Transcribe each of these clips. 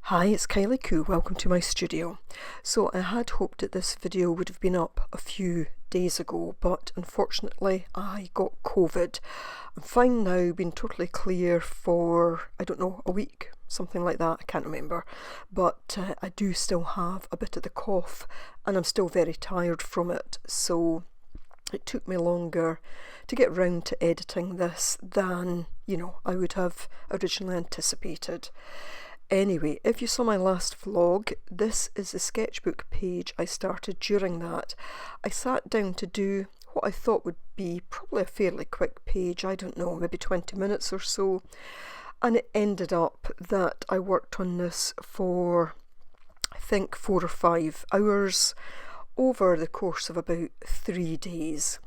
Hi, it's Kylie Coo. Welcome to my studio. So I had hoped that this video would have been up a few days ago, but unfortunately I got COVID. I'm fine now, been totally clear for, I don't know, a week, something like that, I can't remember. But I do still have a bit of the cough and I'm still very tired from it. So it took me longer to get round to editing this than, I would have originally anticipated. Anyway, if you saw my last vlog, this is the sketchbook page I started during that. I sat down to do what I thought would be probably a fairly quick page, I don't know, maybe 20 minutes or so. And it ended up that I worked on this for, I think, 4 or 5 hours over the course of about 3 days.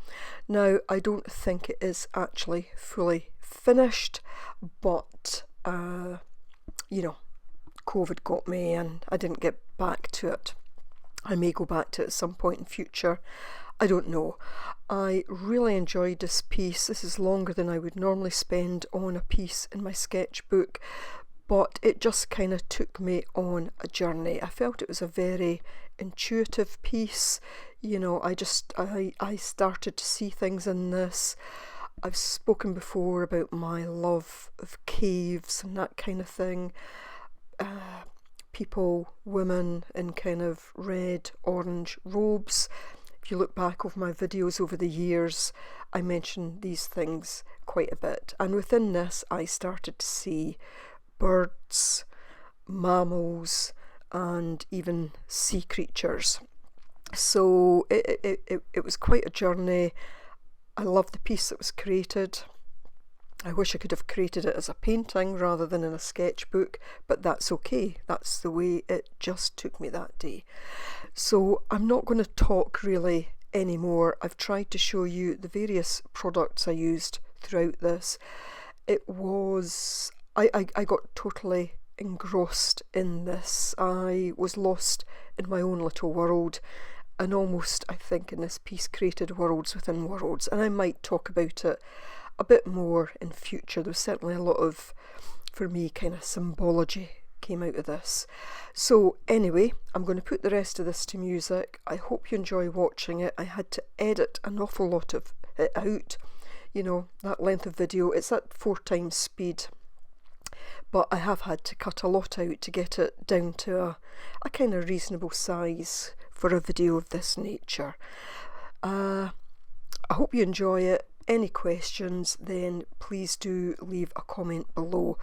Now, I don't think it is actually fully finished, but, COVID got me and I didn't get back to it. I may go back to it at some point in future. I don't know. I really enjoyed this piece. This is longer than I would normally spend on a piece in my sketchbook, but it just kind of took me on a journey. I felt it was a very intuitive piece. I started to see things in this. I've spoken before about my love of caves and that kind of thing. People, women in kind of red, orange robes. If you look back over my videos over the years, I mention these things quite a bit. And within this, I started to see birds, mammals, and even sea creatures. So it was quite a journey. I love the piece that was created. I wish I could have created it as a painting rather than in a sketchbook, but that's okay. That's the way it just took me that day. So I'm not going to talk really anymore. I've tried to show you the various products I used throughout this. I got totally engrossed in this. I was lost in my own little world and almost, I think, in this piece created worlds within worlds, and I might talk about it a bit more in future. There was certainly a lot of, for me, kind of symbology came out of this. So anyway, I'm going to put the rest of this to music. I hope you enjoy watching it. I had to edit an awful lot of it out. That length of video, it's at 4 times speed. But I have had to cut a lot out to get it down to a kind of reasonable size for a video of this nature. I hope you enjoy it. Any questions, then please do leave a comment below.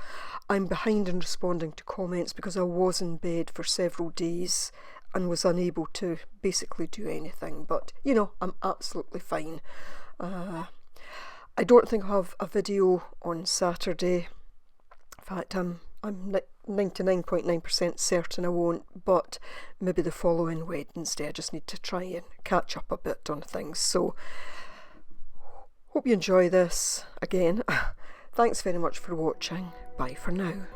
I'm behind in responding to comments because I was in bed for several days and was unable to basically do anything, but I'm absolutely fine. I don't think I'll have a video on Saturday. In fact, I'm 99.9% certain I won't, but maybe the following Wednesday. I just need to try and catch up a bit on things. So hope you enjoy this. Again, thanks very much for watching. Bye for now.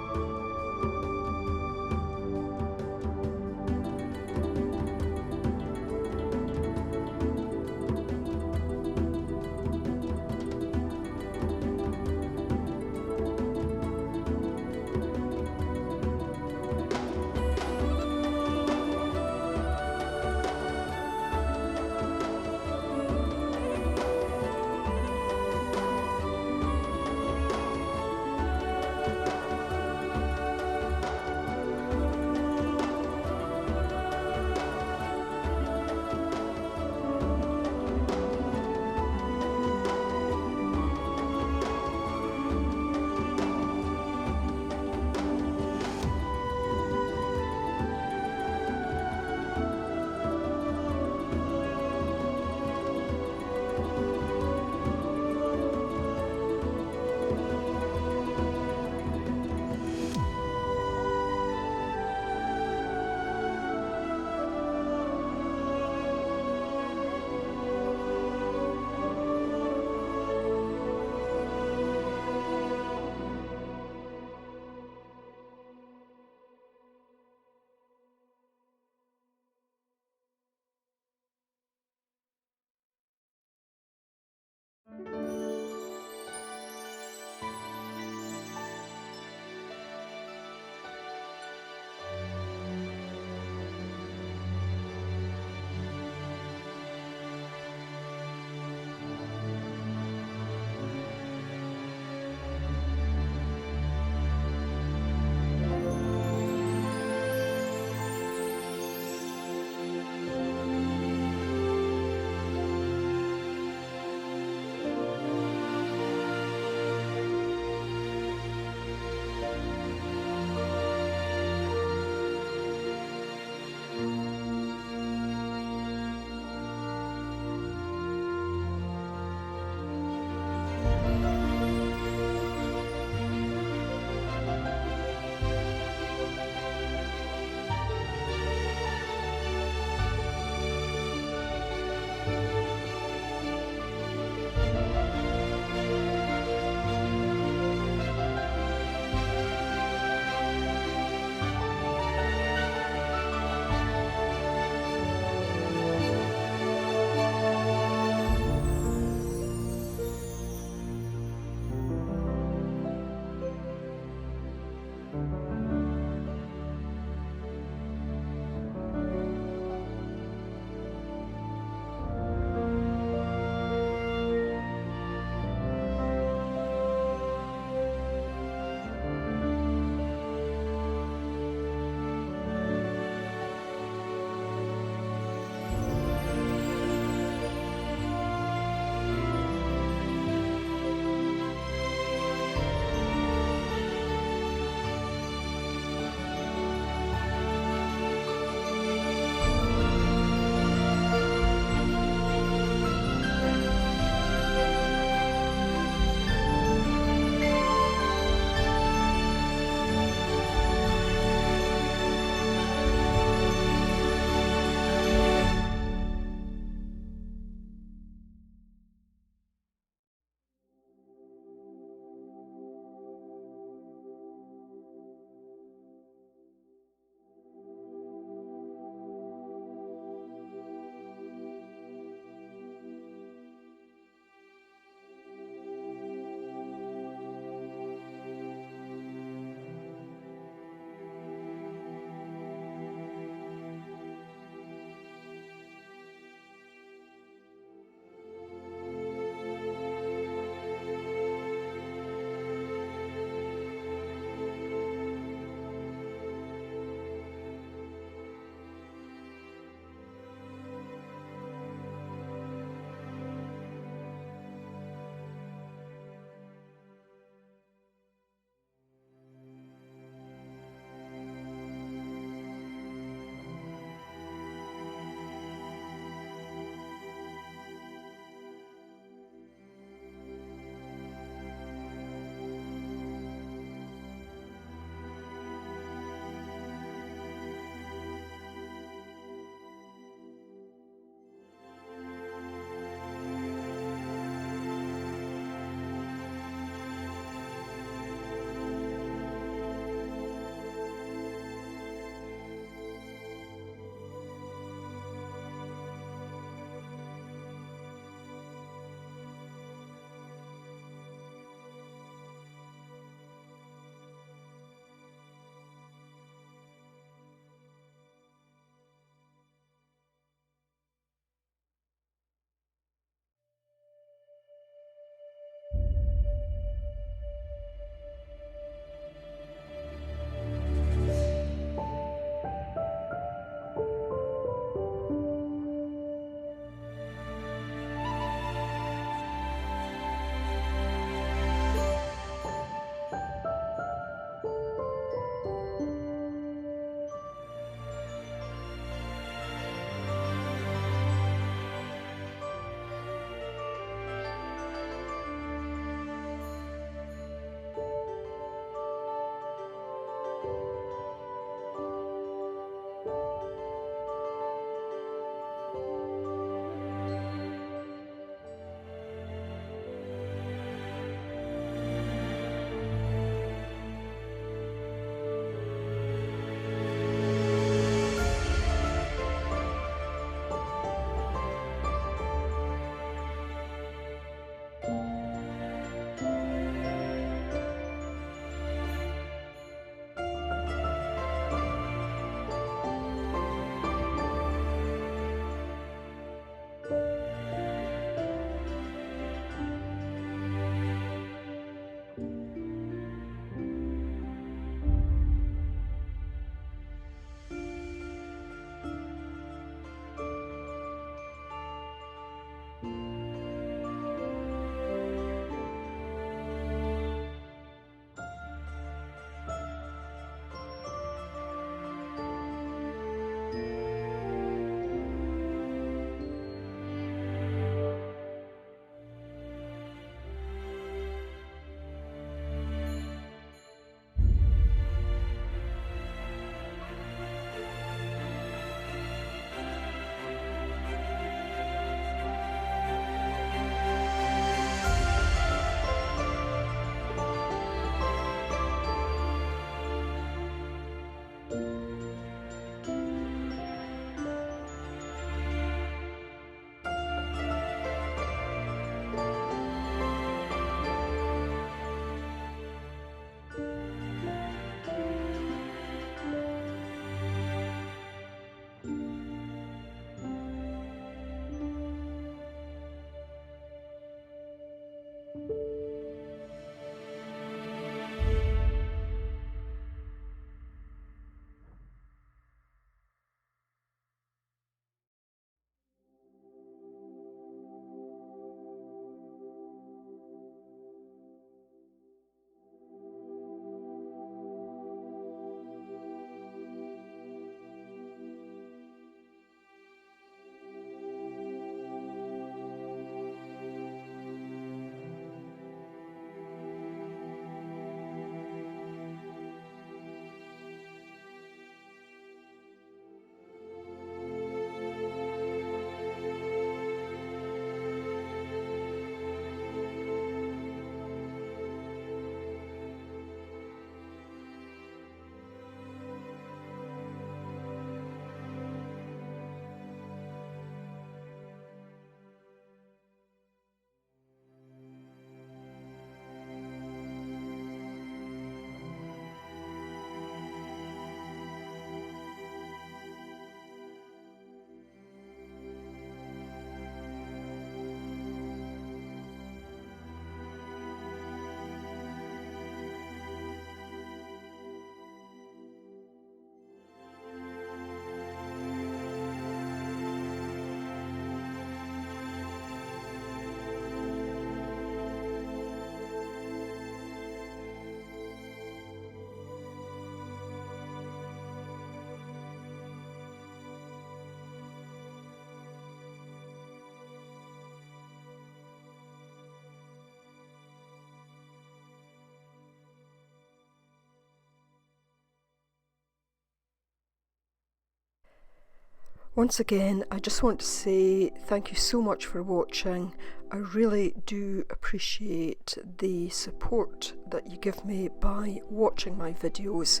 Once again, I just want to say thank you so much for watching. I really do appreciate the support that you give me by watching my videos.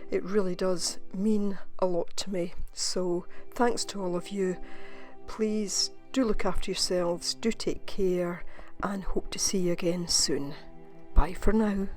It really does mean a lot to me. So thanks to all of you. Please do look after yourselves, do take care, and hope to see you again soon. Bye for now.